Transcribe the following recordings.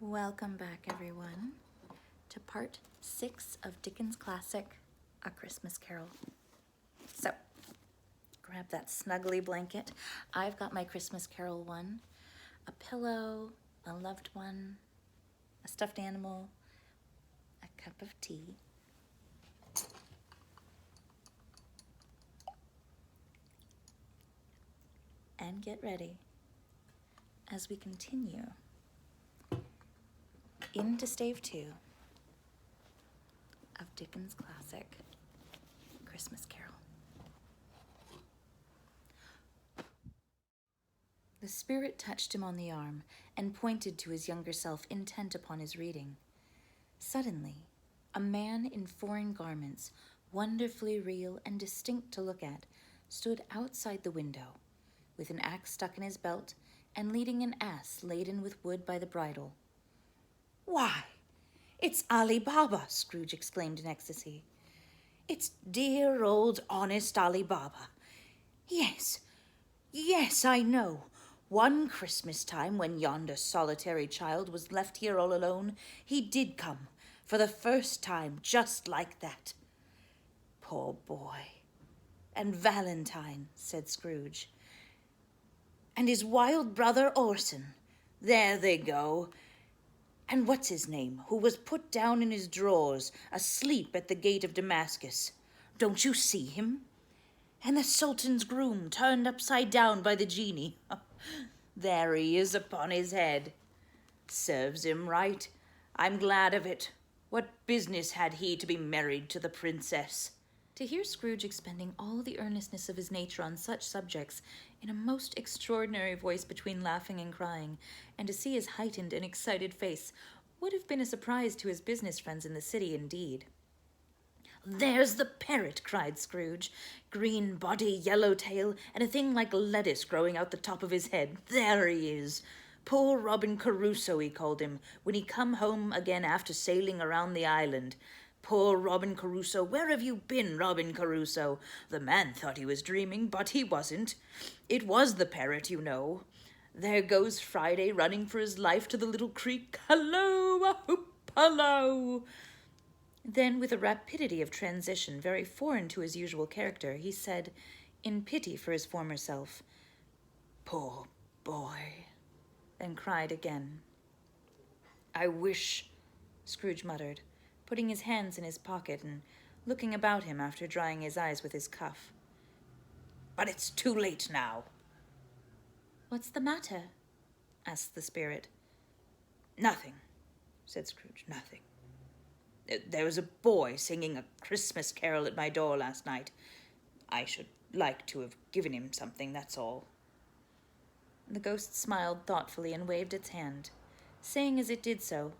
Welcome back, everyone, to part 6 of Dickens' classic, A Christmas Carol. So, grab that snuggly blanket. I've got my Christmas Carol one, a pillow, a loved one, a stuffed animal, a cup of tea, and get ready as we continue into Stave 2 of Dickens' classic, Christmas Carol. The spirit touched him on the arm and pointed to his younger self, intent upon his reading. Suddenly, a man in foreign garments, wonderfully real and distinct to look at, stood outside the window, with an axe stuck in his belt and leading an ass laden with wood by the bridle. "Why, it's Ali Baba!" Scrooge exclaimed in ecstasy. "It's dear old honest Ali Baba. Yes, I know. One Christmas time, when yonder solitary child was left here all alone, he did come, for the first time, just like that. Poor boy. And Valentine," said Scrooge. "And his wild brother Orson. There they go. And what's his name, who was put down in his drawers, asleep at the gate of Damascus? Don't you see him? And the Sultan's groom, turned upside down by the genie. There he is upon his head. Serves him right. I'm glad of it. What business had he to be married to the princess?" To hear Scrooge expending all the earnestness of his nature on such subjects, in a most extraordinary voice between laughing and crying, and to see his heightened and excited face, would have been a surprise to his business friends in the city indeed. "There's the parrot!" cried Scrooge. "Green body, yellow tail, and a thing like lettuce growing out the top of his head. There he is. Poor Robin Crusoe, he called him, when he come home again after sailing around the island. Poor Robin Crusoe, where have you been, Robin Crusoe? The man thought he was dreaming, but he wasn't. It was the parrot, you know. There goes Friday running for his life to the little creek. Hallo, a hoop, hallo!" Then, with a rapidity of transition very foreign to his usual character, he said, in pity for his former self, "Poor boy," then cried again. "I wish," Scrooge muttered, putting his hands in his pocket and looking about him after drying his eyes with his cuff. "But it's too late now." "What's the matter?" asked the spirit. "Nothing," said Scrooge, "nothing. There was a boy singing a Christmas carol at my door last night. I should like to have given him something, that's all." The ghost smiled thoughtfully and waved its hand, saying as it did so,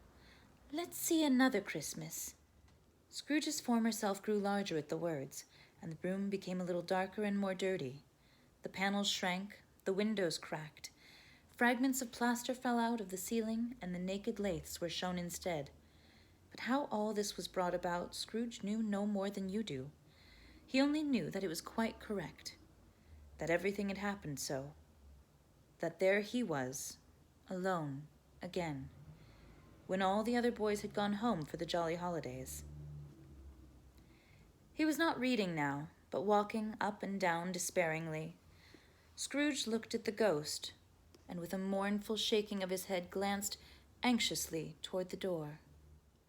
"Let's see another Christmas." Scrooge's former self grew larger at the words, and the room became a little darker and more dirty. The panels shrank, the windows cracked. Fragments of plaster fell out of the ceiling, and the naked laths were shown instead. But how all this was brought about, Scrooge knew no more than you do. He only knew that it was quite correct, that everything had happened so, that there he was, alone, again, when all the other boys had gone home for the jolly holidays. He was not reading now, but walking up and down despairingly. Scrooge looked at the ghost, and with a mournful shaking of his head glanced anxiously toward the door.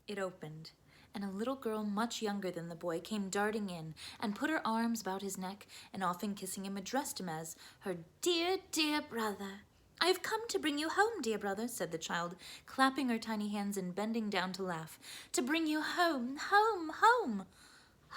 It opened, and a little girl much younger than the boy came darting in and put her arms about his neck and, often kissing him, addressed him as her dear, dear brother. "I have come to bring you home, dear brother," said the child, clapping her tiny hands and bending down to laugh. "To bring you home, home, home."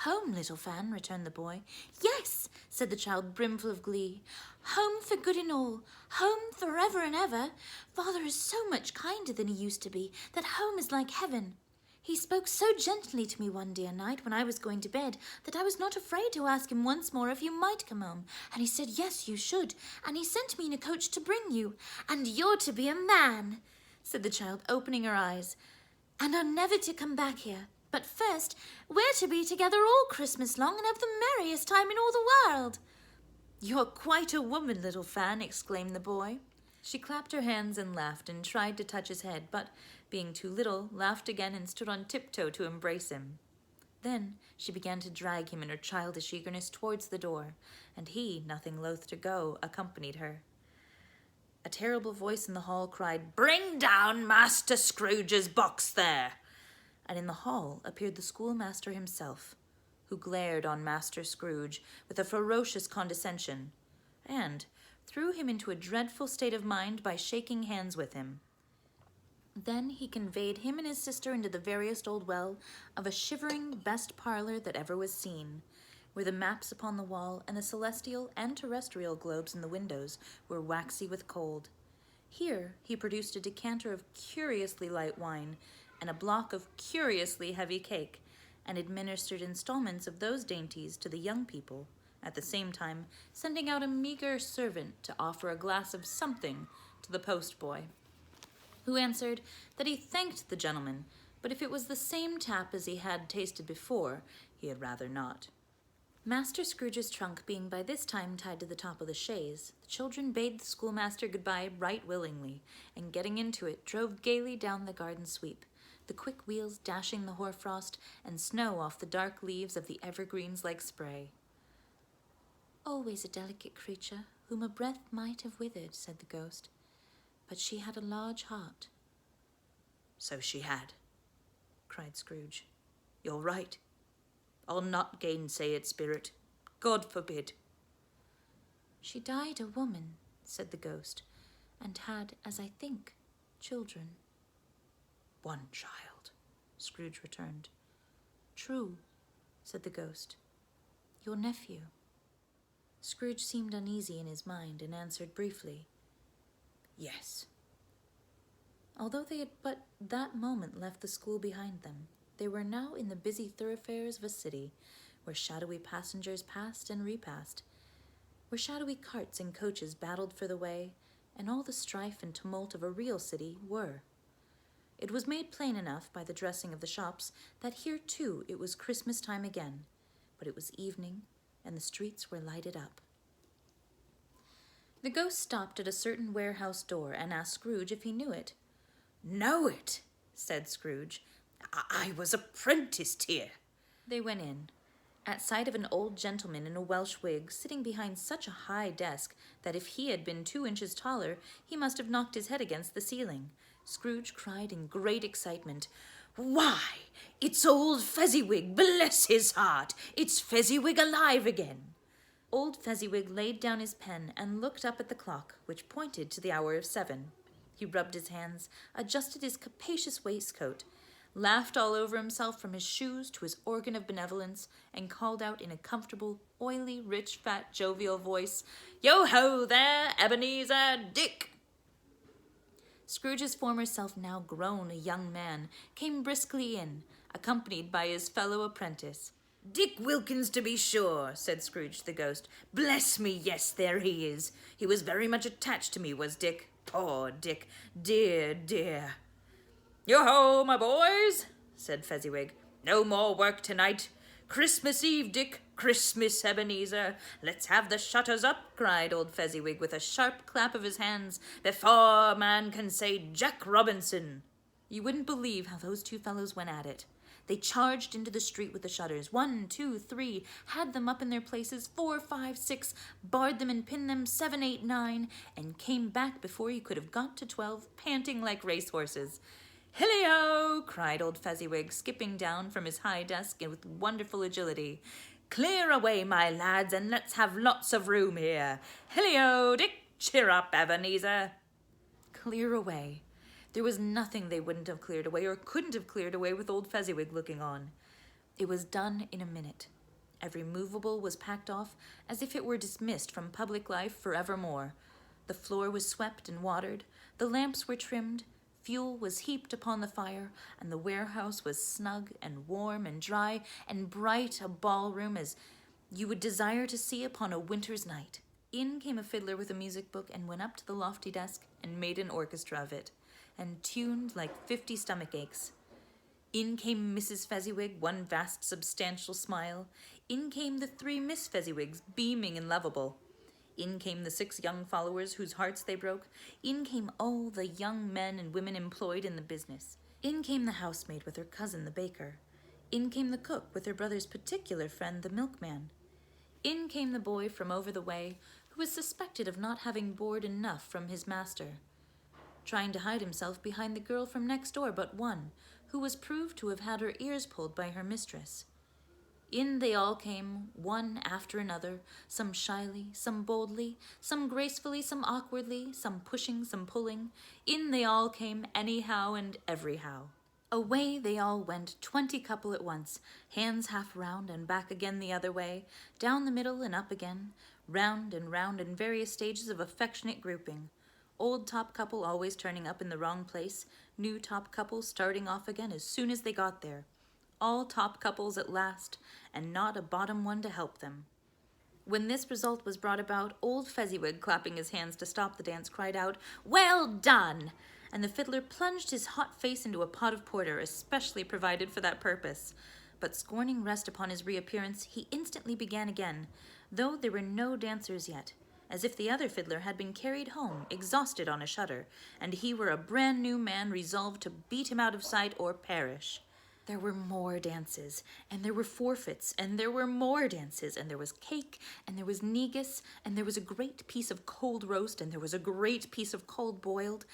"Home, little Fan," returned the boy. "Yes," said the child, brimful of glee. "Home for good and all. Home forever and ever. Father is so much kinder than he used to be that home is like heaven. He spoke so gently to me one dear night when I was going to bed that I was not afraid to ask him once more if you might come home. And he said, yes, you should. And he sent me in a coach to bring you. And you're to be a man," said the child, opening her eyes, "and are never to come back here. But first, we're to be together all Christmas long and have the merriest time in all the world." "You're quite a woman, little Fan," exclaimed the boy. She clapped her hands and laughed and tried to touch his head, but being too little, laughed again and stood on tiptoe to embrace him. Then she began to drag him in her childish eagerness towards the door, and he, nothing loath to go, accompanied her. A terrible voice in the hall cried, "Bring down Master Scrooge's box there!" And in the hall appeared the schoolmaster himself, who glared on Master Scrooge with a ferocious condescension, and threw him into a dreadful state of mind by shaking hands with him. Then he conveyed him and his sister into the veriest old well of a shivering best parlor that ever was seen, where the maps upon the wall and the celestial and terrestrial globes in the windows were waxy with cold. Here he produced a decanter of curiously light wine and a block of curiously heavy cake, and administered installments of those dainties to the young people, at the same time sending out a meager servant to offer a glass of something to the post-boy, who answered that he thanked the gentleman, but if it was the same tap as he had tasted before, he had rather not. Master Scrooge's trunk being by this time tied to the top of the chaise, the children bade the schoolmaster goodbye right willingly, and getting into it, drove gaily down the garden sweep, the quick wheels dashing the hoarfrost and snow off the dark leaves of the evergreens like spray. "Always a delicate creature, whom a breath might have withered," said the ghost. "But she had a large heart." "So she had," cried Scrooge. "You're right. I'll not gainsay it, spirit. God forbid." "She died a woman," said the ghost, "and had, as I think, children." "One child," Scrooge returned. "True," said the ghost. "Your nephew." Scrooge seemed uneasy in his mind, and answered briefly, "Yes." Although they had but that moment left the school behind them, they were now in the busy thoroughfares of a city, where shadowy passengers passed and repassed, where shadowy carts and coaches battled for the way, and all the strife and tumult of a real city were. It was made plain enough by the dressing of the shops that here too it was Christmas time again, but it was evening, and the streets were lighted up. The ghost stopped at a certain warehouse door and asked Scrooge if he knew it. "Know it?" said Scrooge. I was apprenticed here." They went in, at sight of an old gentleman in a Welsh wig sitting behind such a high desk that if he had been 2 inches taller, he must have knocked his head against the ceiling. Scrooge cried in great excitement, "Why, it's old Fezziwig, bless his heart! It's Fezziwig alive again!" Old Fezziwig laid down his pen and looked up at the clock, which pointed to the hour of 7. He rubbed his hands, adjusted his capacious waistcoat, laughed all over himself from his shoes to his organ of benevolence, and called out in a comfortable, oily, rich, fat, jovial voice, "Yo-ho there, Ebenezer, Dick!" Scrooge's former self, now grown a young man, came briskly in, accompanied by his fellow apprentice. "Dick Wilkins, to be sure," said Scrooge to the ghost. "Bless me, yes, there he is. He was very much attached to me, was Dick. Poor Dick, dear, dear." "Yo-ho, my boys," said Fezziwig. "No more work tonight. Christmas Eve, Dick. Christmas, Ebenezer. Let's have the shutters up," cried old Fezziwig with a sharp clap of his hands, "before a man can say Jack Robinson." You wouldn't believe how those two fellows went at it. They charged into the street with the shutters, 1, 2, 3, had them up in their places, 4, 5, 6, barred them and pinned them, 7, 8, 9, and came back before you could have got to 12, panting like racehorses. "Hilly-o!" cried old Fezziwig, skipping down from his high desk with wonderful agility. "Clear away, my lads, and let's have lots of room here. Hilly-o, Dick! Cheer up, Ebenezer!" Clear away. There was nothing they wouldn't have cleared away or couldn't have cleared away with old Fezziwig looking on. It was done in a minute. Every movable was packed off as if it were dismissed from public life forevermore. The floor was swept and watered, the lamps were trimmed, fuel was heaped upon the fire, and the warehouse was snug and warm and dry and bright a ballroom as you would desire to see upon a winter's night. In came a fiddler with a music book and went up to the lofty desk and made an orchestra of it, and tuned like 50 stomach aches. In came Mrs. Fezziwig, one vast substantial smile. In came the 3 Miss Fezziwigs, beaming and lovable. In came the 6 young followers whose hearts they broke. In came all the young men and women employed in the business. In came the housemaid with her cousin, the baker. In came the cook with her brother's particular friend, the milkman. In came the boy from over the way, who was suspected of not having board enough from his master, trying to hide himself behind the girl from next door but one, who was proved to have had her ears pulled by her mistress. In they all came, one after another, some shyly, some boldly, some gracefully, some awkwardly, some pushing, some pulling. In they all came anyhow and everyhow. Away they all went, 20 couple at once, hands half round and back again the other way, down the middle and up again, round in various stages of affectionate grouping. Old top couple always turning up in the wrong place, new top couple starting off again as soon as they got there. All top couples at last, and not a bottom one to help them. When this result was brought about, old Fezziwig, clapping his hands to stop the dance, cried out, "Well done!" And the fiddler plunged his hot face into a pot of porter, especially provided for that purpose. But scorning rest upon his reappearance, he instantly began again, though there were no dancers yet, as if the other fiddler had been carried home, exhausted on a shutter, and he were a brand new man resolved to beat him out of sight or perish. There were more dances, and there were forfeits, and there were more dances, and there was cake, and there was negus, and there was a great piece of cold roast, and there was a great piece of cold boiled.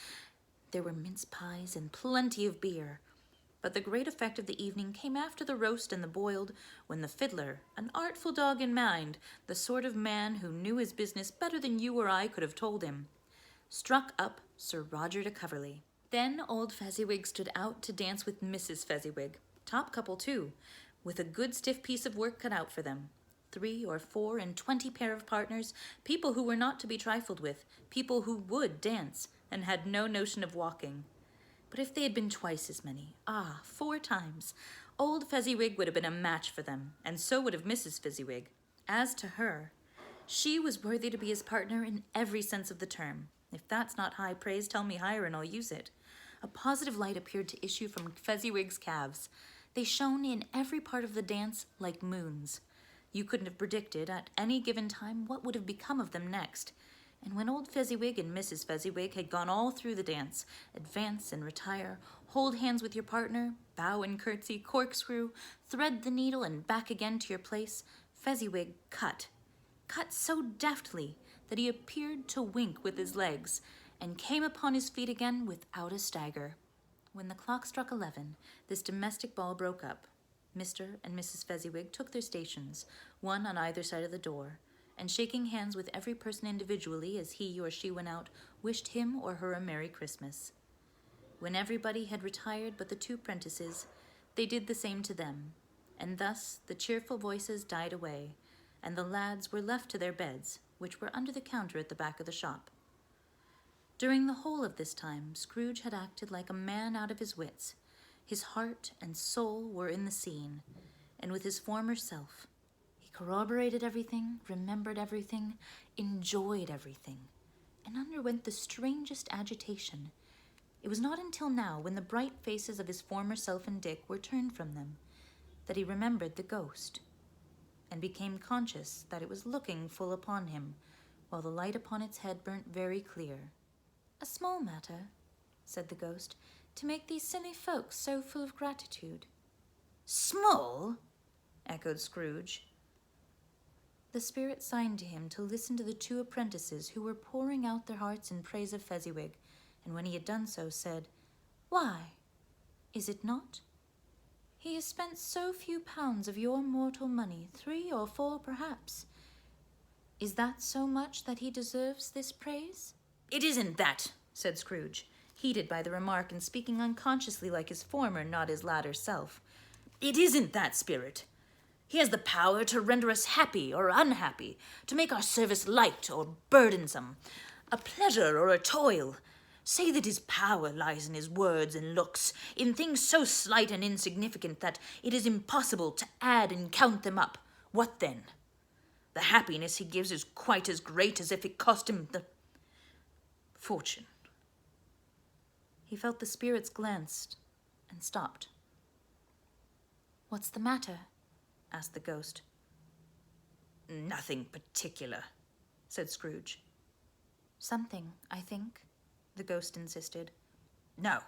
There were mince pies and plenty of beer. But the great effect of the evening came after the roast and the boiled, when the fiddler, an artful dog in mind, the sort of man who knew his business better than you or I could have told him, struck up Sir Roger de Coverley. Then old Fezziwig stood out to dance with Mrs. Fezziwig, top couple too, with a good stiff piece of work cut out for them. 3 or 4 and 20 pair of partners, people who were not to be trifled with, people who would dance, and had no notion of walking. But if they had been twice as many, 4 times, old Fezziwig would have been a match for them, and so would have Mrs. Fezziwig. As to her, she was worthy to be his partner in every sense of the term. If that's not high praise, tell me higher and I'll use it. A positive light appeared to issue from Fezziwig's calves. They shone in every part of the dance like moons. You couldn't have predicted at any given time what would have become of them next. And when old Fezziwig and Mrs. Fezziwig had gone all through the dance, advance and retire, hold hands with your partner, bow and curtsy, corkscrew, thread the needle and back again to your place, Fezziwig cut so deftly that he appeared to wink with his legs, and came upon his feet again without a stagger. When the clock struck 11, this domestic ball broke up. Mr. and Mrs. Fezziwig took their stations, one on either side of the door, and shaking hands with every person individually as he or she went out, wished him or her a Merry Christmas. When everybody had retired but the 2 prentices, they did the same to them, and thus the cheerful voices died away, and the lads were left to their beds, which were under the counter at the back of the shop. During the whole of this time, Scrooge had acted like a man out of his wits. His heart and soul were in the scene, and with his former self. He corroborated everything, remembered everything, enjoyed everything, and underwent the strangest agitation. It was not until now, when the bright faces of his former self and Dick were turned from them, that he remembered the ghost, and became conscious that it was looking full upon him, while the light upon its head burnt very clear. "A small matter," said the ghost, "to make these silly folks so full of gratitude." "Small?" echoed Scrooge. The spirit signed to him to listen to the 2 apprentices who were pouring out their hearts in praise of Fezziwig, and when he had done so, said, "Why, is it not? He has spent so few pounds of your mortal money, 3 or 4 perhaps. Is that so much that he deserves this praise?" "It isn't that," said Scrooge, heated by the remark and speaking unconsciously like his former, not his latter self. "It isn't that, spirit. He has the power to render us happy or unhappy, to make our service light or burdensome, a pleasure or a toil. Say that his power lies in his words and looks, in things so slight and insignificant that it is impossible to add and count them up. What then? The happiness he gives is quite as great as if it cost him the fortune." He felt the spirit's glance and stopped. "What's the matter?" asked the ghost. "Nothing particular," said Scrooge. Something, I think, the ghost insisted. No,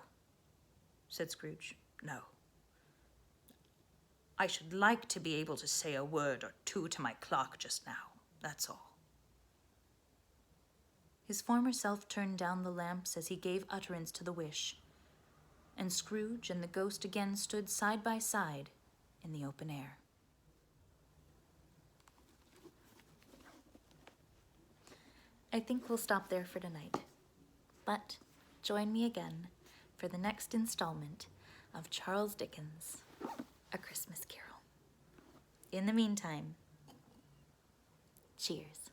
said Scrooge. No. I should like to be able to say a word or two to my clock just now, that's all. His former self turned down the lamps as he gave utterance to the wish, and Scrooge and the ghost again stood side by side in the open air. I think we'll stop there for tonight, but join me again for the next installment of Charles Dickens' A Christmas Carol. In the meantime, cheers.